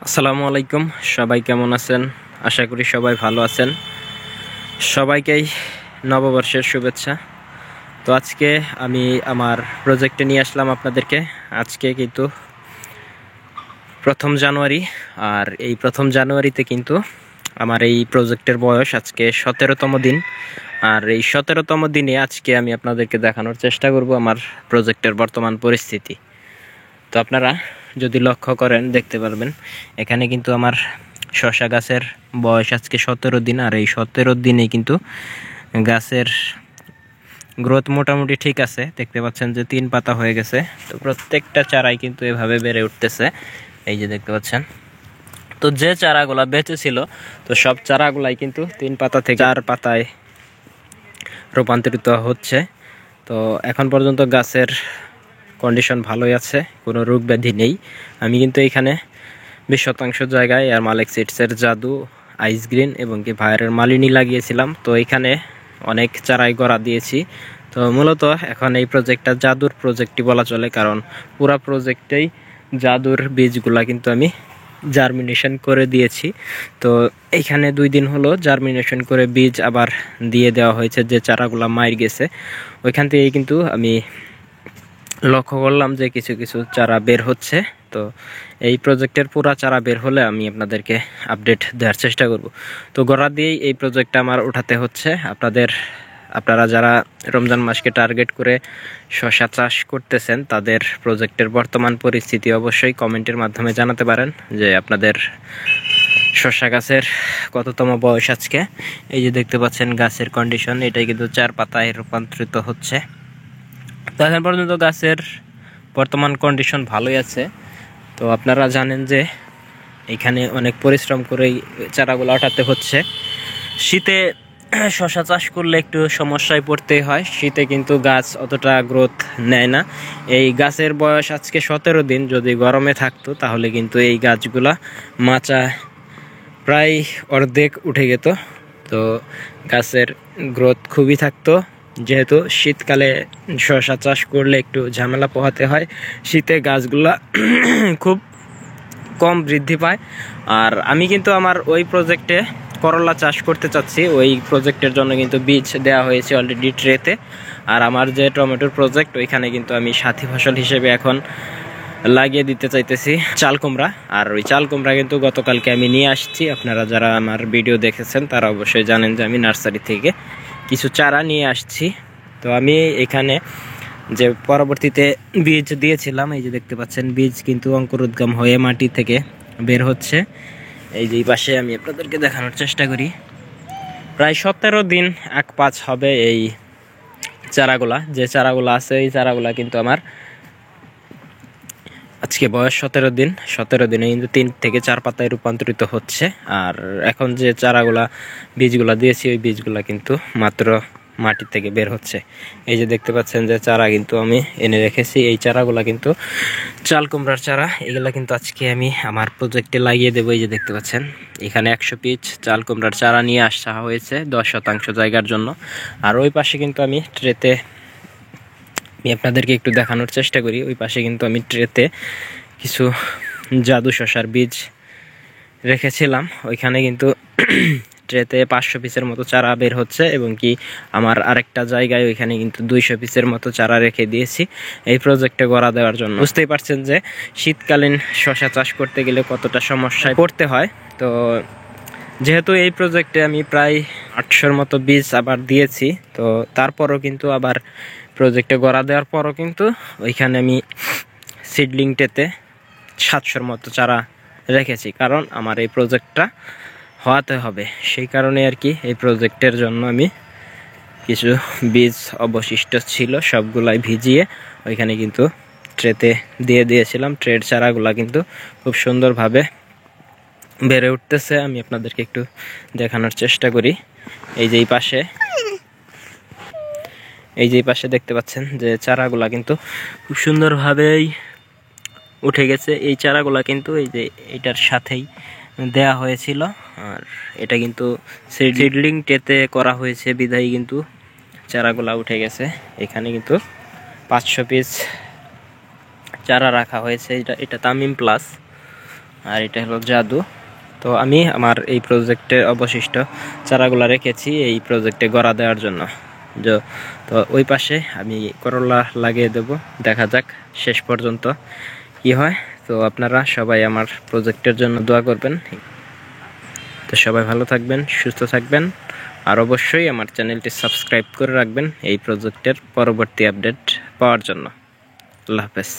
আসসালামু আলাইকুম। সবাই কেমন আছেন? আশা করি সবাই ভালো আছেন। সবাইকেই নববর্ষের শুভেচ্ছা। তো আজকে আমি আমার প্রজেক্টে নিয়ে আসলাম আপনাদেরকে। আজকে কিন্তু 1 জানুয়ারি, আর এই 1 জানুয়ারিতে কিন্তু আমার এই প্রজেক্টের বয়স আজকে 17তম দিন। আর এই 17তম দিনে আজকে আমি আপনাদেরকে দেখানোর চেষ্টা করব আমার প্রজেক্টের বর্তমান পরিস্থিতি। তো আপনারা যদি লক্ষ্য করেন দেখতে পারবেন এখানে কিন্তু আমার শসা গাছের বয়স আজকে 17 দিন। আর এই 17 দিনে কিন্তু গাছের গ্রোথ মোটামুটি ঠিক আছে। দেখতে পাচ্ছেন যে 3 পাতা হয়ে গেছে। তো প্রত্যেকটা চারাই কিন্তু এভাবে বেড়ে উঠতেছে, এই যে দেখতে পাচ্ছেন। তো যে চারাগুলা বেঁচে ছিল, তো সব চারাগুলাই কিন্তু 3 পাতা থেকে 4 পাতায় রূপান্তরিত হচ্ছে। তো এখন পর্যন্ত গাছের কন্ডিশন ভালোই আছে, কোনো রোগ ব্যাধি নেই। আমি কিন্তু এখানে 20% জায়গায় এয়ার মালিক সিডসের জাদু, আইস গ্রিন এবং কি ভাইয়ের মালিনী লাগিয়েছিলাম। তো এখানে অনেক চারাই গড়া দিয়েছি। তো মূলত এখন এই প্রজেক্টটা জাদুর প্রজেক্টই বলা চলে, কারণ পুরা প্রজেক্টেই জাদুর বীজগুলা কিন্তু আমি জার্মিনেশন করে দিয়েছি। তো এইখানে 2 দিন হলো জার্মিনেশন করে বীজ আবার দিয়ে দেওয়া হয়েছে। যে চারাগুলা মাইর গেছে ওইখান থেকেই কিন্তু আমি লক্ষ্য করলাম যে কিছু কিছু চারা বের হচ্ছে। তো এই প্রজেক্টের পুরা চারা বের হলে আমি আপনাদেরকে আপডেট দেওয়ার চেষ্টা করব। তো গোড়া দিয়েই এই প্রজেক্টটা আমার উঠাতে হচ্ছে। আপনারা যারা রমজান মাসকে টার্গেট করে শসা চাষ করতেছেন তাদের প্রজেক্টের বর্তমান পরিস্থিতি অবশ্যই কমেন্টের মাধ্যমে জানাতে পারেন যে আপনাদের শসা গাছের কততম বয়স আজকে। এই যে দেখতে পাচ্ছেন গাছের কন্ডিশন, এটাই কিন্তু 4 পাতায় রূপান্তরিত হচ্ছে। তো এখন পর্যন্ত গাছের বর্তমান কন্ডিশন ভালোই আছে। তো আপনারা জানেন যে এখানে অনেক পরিশ্রম করেই চারাগুলো ওঠাতে হচ্ছে। শীতে শসা চাষ করলে একটু সমস্যায় পড়তে হয়। শীতে কিন্তু গাছ অতটা গ্রোথ নেয় না। এই গাছের বয়স আজকে 17 দিন। যদি গরমে থাকতো তাহলে কিন্তু এই গাছগুলা মাচা প্রায় অর্ধেক উঠে যেত। তো গাছের গ্রোথ খুবই থাকতো। যেহেতু শীতকালে শসা চাষ করলে একটু ঝামেলা পোহাতে হয়, শীতে গাছগুলা খুব কম বৃদ্ধি পায়। আর আমি কিন্তু আমার ওই প্রজেক্টে করলা চাষ করতে চাচ্ছি। ওই প্রজেক্টের জন্য কিন্তু বীজ দেওয়া হয়েছে অলরেডি ট্রেতে। আর আমার যে টমেটোর প্রজেক্ট ওইখানে কিন্তু আমি সাথী ফসল হিসেবে এখন লাগিয়ে দিতে চাইতেছি চাল কুমড়া। আর ওই চাল কুমড়া কিন্তু গতকালকে আমি নিয়ে আসছি। আপনারা যারা আমার ভিডিও দেখেছেন তারা অবশ্যই জানেন যে আমি নার্সারি থেকে কিছু চারা নিয়ে আসছি। তো আমি এখানে যে পরবর্তীতে বীজ দিয়েছিলাম, এই যে দেখতে পাচ্ছেন বীজ কিন্তু অঙ্কুরোদ্গম হয়ে মাটি থেকে বের হচ্ছে। এই যে পাশে আমি আপনাদেরকে দেখানোর চেষ্টা করি, প্রায় 17 দিন 1 পাঁচ হবে এই চারাগুলা। যে চারাগুলা আছে এই চারাগুলা কিন্তু আমার আজকে বয়স 17 দিন। 17 দিনে কিন্তু 3 থেকে 4 পাতায় রূপান্তরিত হচ্ছে। আর এখন যে চারাগুলা বীজগুলা দিয়েছি ওই বীজগুলা কিন্তু মাত্র মাটি থেকে বের হচ্ছে। এই যে দেখতে পাচ্ছেন যে চারা কিন্তু আমি এনে রেখেছি। এই চারাগুলা কিন্তু চাল কুমড়ার চারা। এগুলা কিন্তু আজকে আমি আমার প্রজেক্টে লাগিয়ে দেবো। এই যে দেখতে পাচ্ছেন এখানে 100 পিস চাল কুমড়ার চারা নিয়ে আসা হয়েছে 10% জায়গার জন্য। আর ওই পাশে কিন্তু আমি ট্রেতে আমি আপনাদেরকে একটু দেখানোর চেষ্টা করি। ওই পাশে কিন্তু আমি ট্রেতে কিছু জাদু শসার বীজ রেখেছিলাম। ওইখানে কিন্তু ট্রেতে 500 পিসের মতো চারা বের হচ্ছে, এবং কি আমার আরেকটা জায়গায় ওইখানে কিন্তু 200 পিসের মতো চারা রেখে দিয়েছি এই প্রজেক্টে গড়া দেওয়ার জন্য। বুঝতেই পারছেন যে শীতকালীন শসা চাষ করতে গেলে কতটা সমস্যায় পড়তে হয়। তো যেহেতু এই প্রজেক্টে আমি প্রায় 800-র মতো বীজ আবার দিয়েছি, তো তারপরও কিন্তু আবার প্রজেক্টে গড়া দেওয়ার পরও কিন্তু ওইখানে আমি সিডলিংটেতে 700-র মতো চারা রেখেছি, কারণ আমার এই প্রজেক্টটা হওয়াতে হবে। সেই কারণে আর কি এই প্রজেক্টের জন্য আমি কিছু বীজ অবশিষ্ট ছিল সবগুলাই ভিজিয়ে ওইখানে কিন্তু ট্রেতে দিয়ে দিয়েছিলাম। ট্রের চারাগুলা কিন্তু খুব সুন্দরভাবে বেড়ে উঠতেছে। আমি আপনাদেরকে একটু দেখানোর চেষ্টা করি। এই যে পাশে দেখতে পাচ্ছেন যে চারাগুলা কিন্তু খুব সুন্দরভাবেই উঠে গেছে। এই চারাগুলা কিন্তু এই যে এটার সাথেই দেয়া হয়েছিল। আর এটা কিন্তু সিডলিং ট্রেতে করা হয়েছে বিধায় কিন্তু চারাগুলা উঠে গেছে। এখানে কিন্তু 500 পিস চারা রাখা হয়েছে। এটা তামিম প্লাস। আর এটা হলো জাদু। তো আমি আমার এই প্রজেক্টের অবশিষ্ট চারাগুলো রেখেছি এই প্রজেক্টে গড়া দেওয়ার জন্য। তো ওই পাশে আমি করলা লাগিয়ে দেব, দেখা যাক শেষ পর্যন্ত কি হয়। তো আপনারা সবাই আমার প্রজেক্টের জন্য দোয়া করবেন। তো সবাই ভালো থাকবেন, সুস্থ থাকবেন, আর অবশ্যই আমার চ্যানেলটি সাবস্ক্রাইব করে রাখবেন এই প্রজেক্টের পরবর্তী আপডেট পাওয়ার জন্য। আল্লাহ হাফেজ।